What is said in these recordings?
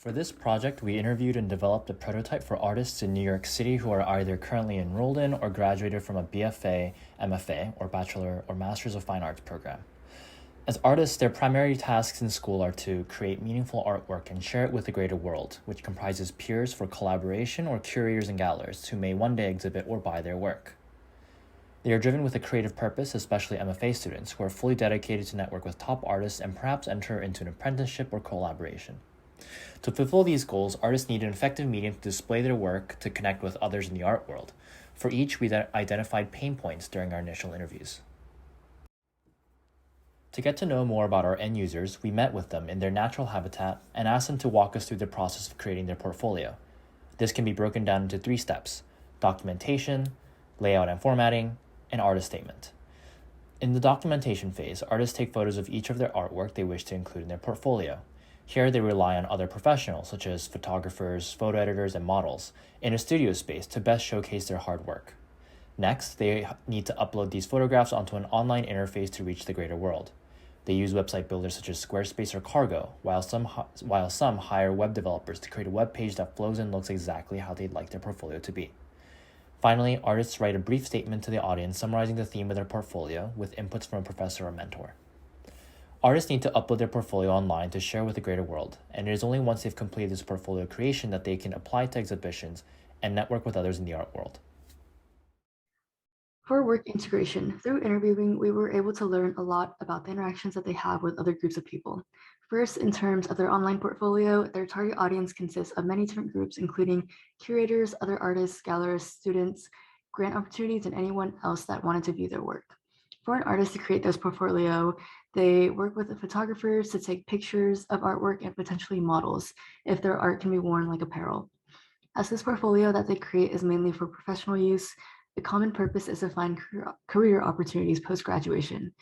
For this project, we interviewed and developed a prototype for artists in New York City who are either currently enrolled in or graduated from a BFA, MFA, or Bachelor or Masters of Fine Arts program. As artists, their primary tasks in school are to create meaningful artwork and share it with the greater world, which comprises peers for collaboration or curators and galleries who may one day exhibit or buy their work. They are driven with a creative purpose, especially MFA students, who are fully dedicated to network with top artists and perhaps enter into an apprenticeship or collaboration. To fulfill these goals, artists need an effective medium to display their work to connect with others in the art world. For each, we identified pain points during our initial interviews. To get to know more about our end users, we met with them in their natural habitat and asked them to walk us through the process of creating their portfolio. This can be broken down into 3 steps: documentation, layout and formatting, and artist statement. In the documentation phase, artists take photos of each of their artwork they wish to include in their portfolio. Here, they rely on other professionals, such as photographers, photo editors, and models, in a studio space to best showcase their hard work. Next, they need to upload these photographs onto an online interface to reach the greater world. They use website builders such as Squarespace or Cargo, while some hire web developers to create a web page that flows and looks exactly how they'd like their portfolio to be. Finally, artists write a brief statement to the audience summarizing the theme of their portfolio with inputs from a professor or mentor. Artists need to upload their portfolio online to share with the greater world, and it is only once they've completed this portfolio creation that they can apply to exhibitions and network with others in the art world. For work integration, through interviewing, we were able to learn a lot about the interactions that they have with other groups of people. First, in terms of their online portfolio, their target audience consists of many different groups, including curators, other artists, gallerists, students, grant opportunities, and anyone else that wanted to view their work. For an artist to create this portfolio, they work with the photographers to take pictures of artwork and potentially models if their art can be worn like apparel. As this portfolio that they create is mainly for professional use, the common purpose is to find career opportunities post-graduation.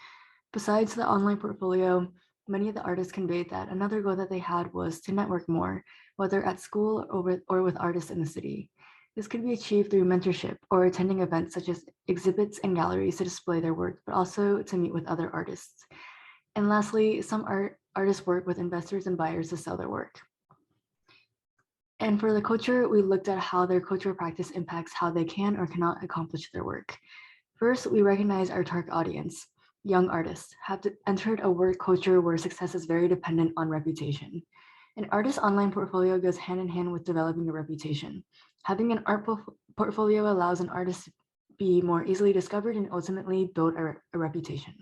Besides the online portfolio, many of the artists conveyed that another goal that they had was to network more, whether at school or with artists in the city. This could be achieved through mentorship or attending events such as exhibits and galleries to display their work, but also to meet with other artists. And lastly, some artists work with investors and buyers to sell their work. And for the culture, we looked at how their cultural practice impacts how they can or cannot accomplish their work. First, we recognize our target audience. Young artists have entered a work culture where success is very dependent on reputation. An artist's online portfolio goes hand in hand with developing a reputation. Having an art portfolio allows an artist to be more easily discovered and ultimately build a reputation.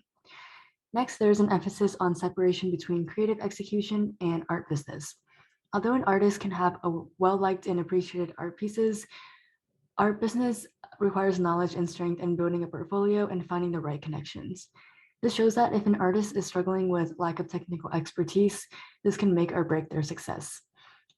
Next, there's an emphasis on separation between creative execution and art business. Although an artist can have a well-liked and appreciated art pieces, art business requires knowledge and strength in building a portfolio and finding the right connections. This shows that if an artist is struggling with lack of technical expertise, this can make or break their success.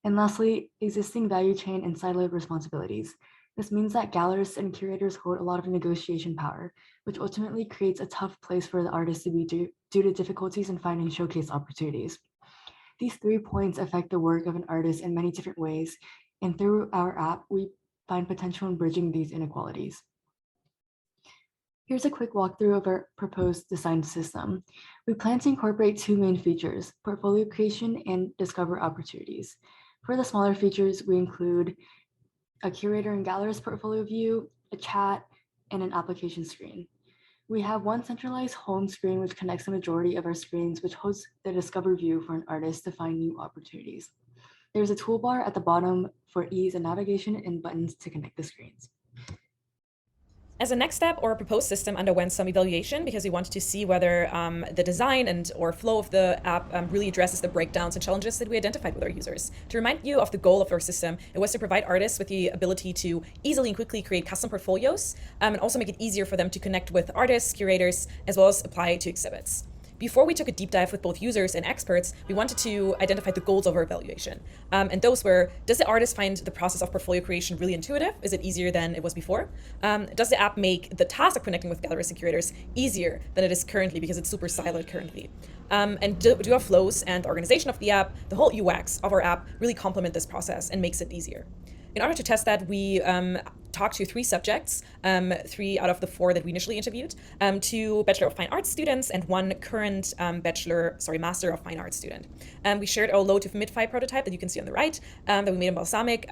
And lastly, existing value chain and siloed responsibilities. This means that gallerists and curators hold a lot of negotiation power, which ultimately creates a tough place for the artist to be due to difficulties in finding showcase opportunities. These 3 points affect the work of an artist in many different ways, and through our app, we find potential in bridging these inequalities. Here's a quick walkthrough of our proposed design system. We plan to incorporate 2 main features: portfolio creation and discover opportunities. For the smaller features, we include a curator and gallerist portfolio view, a chat, and an application screen. We have one centralized home screen which connects the majority of our screens, which hosts the discover view for an artist to find new opportunities. There's a toolbar at the bottom for ease and navigation and buttons to connect the screens. As a next step, our proposed system underwent some evaluation because we wanted to see whether the design or flow of the app really addresses the breakdowns and challenges that we identified with our users. To remind you of the goal of our system, it was to provide artists with the ability to easily and quickly create custom portfolios and also make it easier for them to connect with artists, curators, as well as apply to exhibits. Before we took a deep dive with both users and experts, we wanted to identify the goals of our evaluation. And those were, does the artist find the process of portfolio creation really intuitive? Is it easier than it was before? Does the app make the task of connecting with gallerists and curators easier than it is currently because it's super siloed currently? And do our flows and organization of the app, the whole UX of our app really complement this process and makes it easier? In order to test that, we talked to 3 subjects, 3 out of the 4 that we initially interviewed, 2 Bachelor of Fine Arts students and 1 current Master of Fine Arts student. We shared our low to mid-fi prototype that you can see on the right, that we made in Balsamic.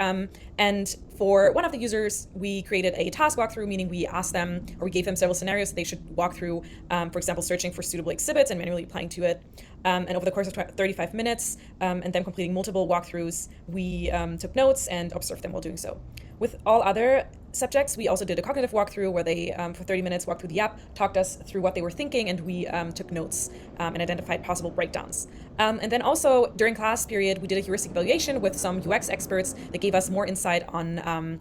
And for one of the users, we created a task walkthrough, meaning we asked them, or we gave them several scenarios that they should walk through, for example, searching for suitable exhibits and manually applying to it. And over the course of 35 minutes, and then completing multiple walkthroughs, we took notes and observed them while doing so. With all other subjects, we also did a cognitive walkthrough where they, for 30 minutes, walked through the app, talked us through what they were thinking, and we took notes and identified possible breakdowns. And then also, during class period, we did a heuristic evaluation with some UX experts that gave us more insight on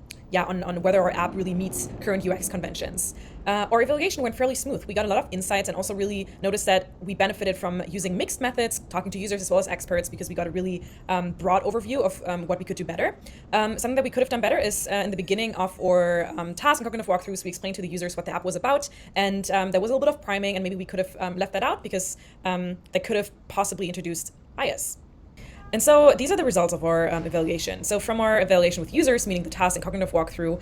whether our app really meets current UX conventions. Our evaluation went fairly smooth. We got a lot of insights and also really noticed that we benefited from using mixed methods, talking to users as well as experts, because we got a really broad overview of what we could do better. Something that we could have done better is in the beginning of our task and cognitive walkthroughs, we explained to the users what the app was about, and there was a little bit of priming, and maybe we could have left that out because that could have possibly introduced bias. And so these are the results of our evaluation. So from our evaluation with users, meaning the task and cognitive walkthrough,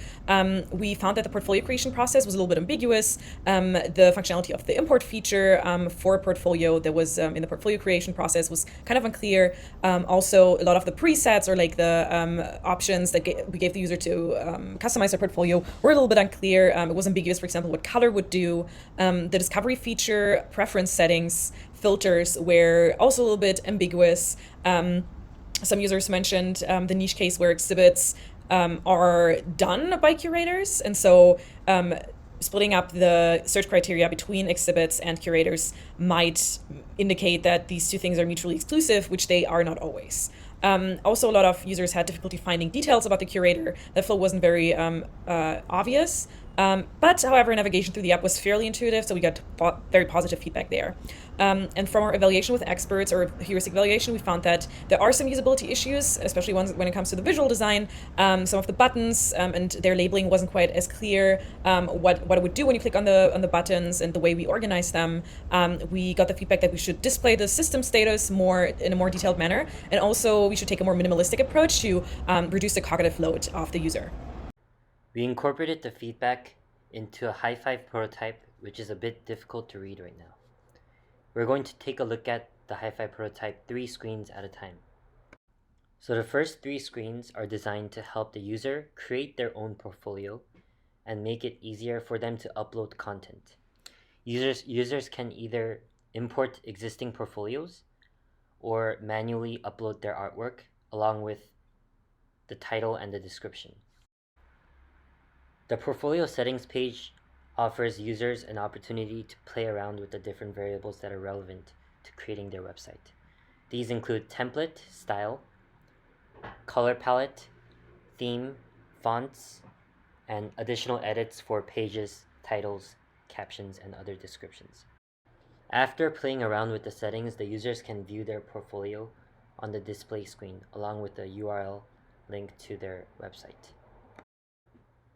we found that the portfolio creation process was a little bit ambiguous. The functionality of the import feature for a portfolio that was in the portfolio creation process was kind of unclear. Also, a lot of the presets or like the options that we gave the user to customize their portfolio were a little bit unclear. It was ambiguous, for example, what color would do. The discovery feature, preference settings, filters were also a little bit ambiguous. Some users mentioned the niche case where exhibits are done by curators, and so splitting up the search criteria between exhibits and curators might indicate that these two things are mutually exclusive, which they are not always. Also, a lot of users had difficulty finding details about the curator. The flow wasn't very obvious. But however, navigation through the app was fairly intuitive, so we got very positive feedback there. And from our evaluation with experts or heuristic evaluation, we found that there are some usability issues, especially when it comes to the visual design. Some of the buttons and their labeling wasn't quite as clear. What it would do when you click on the buttons and the way we organize them. We got the feedback that we should display the system status in a more detailed manner, and also we should take a more minimalistic approach to reduce the cognitive load of the user. We incorporated the feedback into a high-five prototype, which is a bit difficult to read right now. We're going to take a look at the high-five prototype 3 screens at a time. So the first 3 screens are designed to help the user create their own portfolio and make it easier for them to upload content. Users can either import existing portfolios or manually upload their artwork along with the title and the description. The portfolio settings page offers users an opportunity to play around with the different variables that are relevant to creating their website. These include template, style, color palette, theme, fonts, and additional edits for pages, titles, captions, and other descriptions. After playing around with the settings, the users can view their portfolio on the display screen along with the URL link to their website.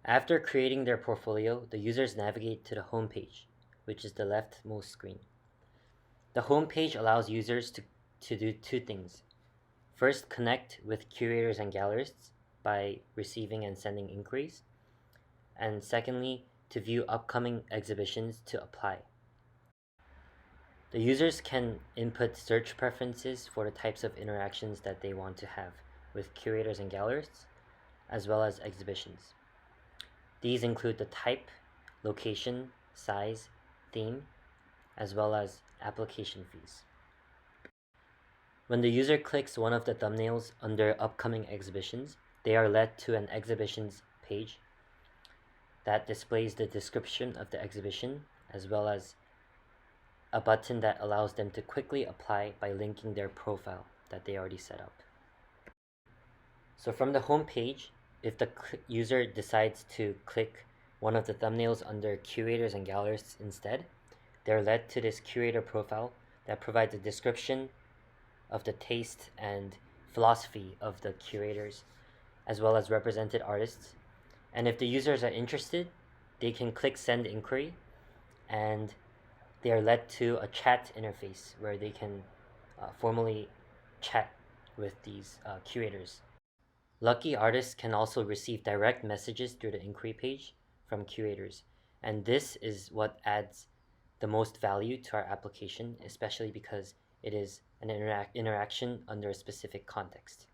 After creating their portfolio, the users navigate to the home page, which is the leftmost screen. The home page allows users to do 2 things. First, connect with curators and gallerists by receiving and sending inquiries. And secondly, to view upcoming exhibitions to apply. The users can input search preferences for the types of interactions that they want to have with curators and gallerists, as well as exhibitions. These include the type, location, size, theme, as well as application fees. When the user clicks one of the thumbnails under upcoming exhibitions, they are led to an exhibitions page that displays the description of the exhibition, as well as a button that allows them to quickly apply by linking their profile that they already set up. So from the home page, if the user decides to click one of the thumbnails under curators and gallerists instead, they're led to this curator profile that provides a description of the taste and philosophy of the curators, as well as represented artists. And if the users are interested, they can click send inquiry, and they are led to a chat interface where they can formally chat with these curators. Lucky artists can also receive direct messages through the inquiry page from curators, and this is what adds the most value to our application, especially because it is an interaction under a specific context.